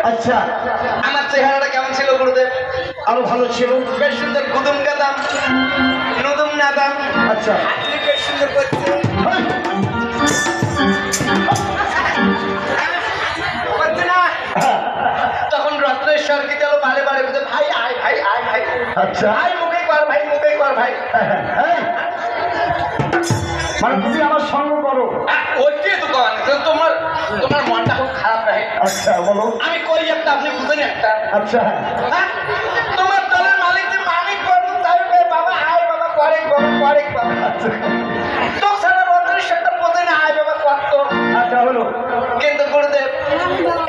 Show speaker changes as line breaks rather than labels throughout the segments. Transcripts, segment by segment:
আচ্ছা,
আমার চেহারাটা কেমন ছিল গুরুদেব?
আরো ভালো ছিল।
বেশ সুন্দর গুদুম গাদাম নুদুম নাদাম।
আচ্ছা,
আপনি বেশ সুন্দর করছে। করছে না? তখন রত্নেশ্বর কি গেল বারে বারে বলছে, ভাই আয় ভাই আয় ভাই।
আচ্ছা,
ভাই মুখে কর ভাই, মুখে কর ভাই।
এই, মানে তুমি আমার সঙ্গ করো?
ওইটাই তো কন, তোমার তোমার মনটা খুব খারাপ রাখে।
আচ্ছা বলো।
আমি করি একটা, আপনি বুঝেন একটা।
আচ্ছা,
হ্যাঁ? তোমার দলের মালিক যে মালিক করুন তাই বাবা আয় বাবা করে করে বাবা।
আচ্ছা,
তো সারা রত্নেশ্বরটা বোঝে না আয় বাবা কত।
আচ্ছা হলো।
কিন্তু গুরুদেব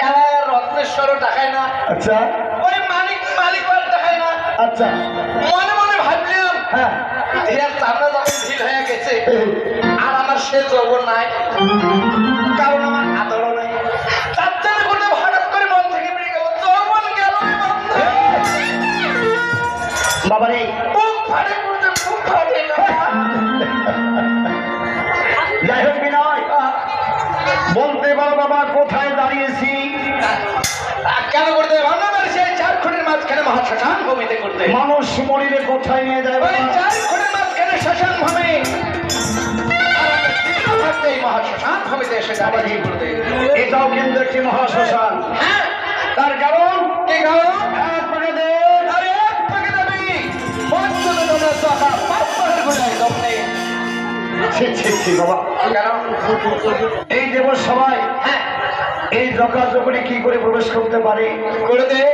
এরা রত্নেশ্বরও দেখায় না,
আচ্ছা,
ওই মালিক আর দেখায় না।
আচ্ছা,
মনে মনে ভাবলাম
হ্যাঁ,
ধীরের চামড়া যখন ঢিল হয়ে গেছে
এই,
আর আমার সে যৌবন নাই, কারণ আমার আদরও নাই, তার জন্য গুরুদেব হঠাৎ করে মন থেকে বেরিয়ে গেল যৌবন গেল
বাবা রে,
বুক ফাটে গুরুদেব, বুক ফাটে না।
যাই হোক বিনয়, বলতে পারো বাবা কোথায় দাঁড়িয়েছি?
কেন গুরুদেব? আমরা বলি সেই চার খুঁটির মাঝখানে মহাশ্মশান ভূমিতে করতে।
মানুষ মরিলে কোথায় নিয়ে যায়
ওই
বাবা?
চার খুঁটির মাঝখানে শ্মশান ভূমি, এই মহাশ্মশান ভূমিতে এসে দাঁড়িয়ে গুরুদেব।
এটাও কিন্তু একটি মহাশ্মশান।
হ্যাঁ,
তার কারণ
কি কারণ?
এক পাকে দে,
আরে এক পাকে দেবী, পঞ্চমে দলের চকা, পাঁচ পাহের ঘোড়ায় দম নেই।
ছি ছি ছি বাবা,
কেন?
এই দেব সবাই
হ্যাঁ,
এই জকাজকরি কি করে প্রবেশ করতে পারে?
গুরুদেব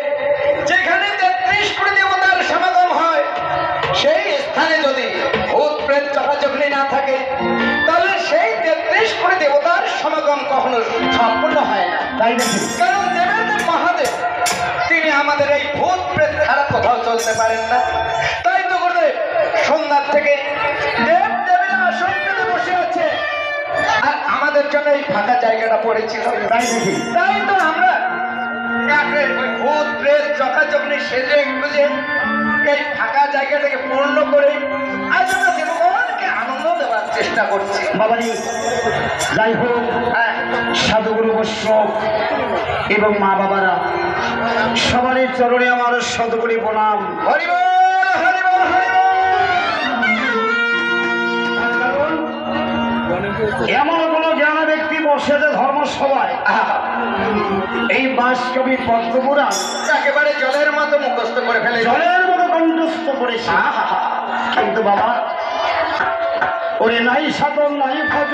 যেখানে 33 কোটি দেবতার সমাগম হয় সেই স্থানে যদি ভূত প্রেত চকাচকলি না থাকে তাহলে সেই 33 কোটি দেবতার সমাগম কখনো সম্পূর্ণ হয় না।
তাই নাকি?
কারণ দেবের যে মহাদেব তিনি আমাদের এই ভূত প্রেত ছাড়া কোথাও চলতে পারেন না। তাই তো গুরুদেব সন্ধ্যার থেকে দেব দেবীরা আসন পেতে বসে আছে আর আমাদের জন্য এই ফাঁকা জায়গাটা পড়েছিল।
তাই নাকি?
তাই তো আমরা ওই ভূত প্রেত চকাচকনি সেজে খুঁজে এই ফাঁকা জায়গাটাকে পূর্ণ করে আজ আমরা দেবগণকে আনন্দ দেওয়ার চেষ্টা করছি।
বাবারি, যাই হোক,
হ্যাঁ,
সাধুগুরু বৈষ্ণব এবং মা বাবারা সবারই চরণে আমার শতকোটি প্রণাম।
হরি বল, হরি বল, হরি বল।
তার কারণ এমন কোন জ্ঞান ব্যক্তি বসেছে ধর্মসভায় এই বাঁশকবি পদ্মপুরাণ
একেবারে জলের মতো মুখস্থ করে ফেলে,
জলের মতো কণ্ঠস্থ করেছে। কিন্তু বাবা, ওরে নাই সাধন নাই ভজ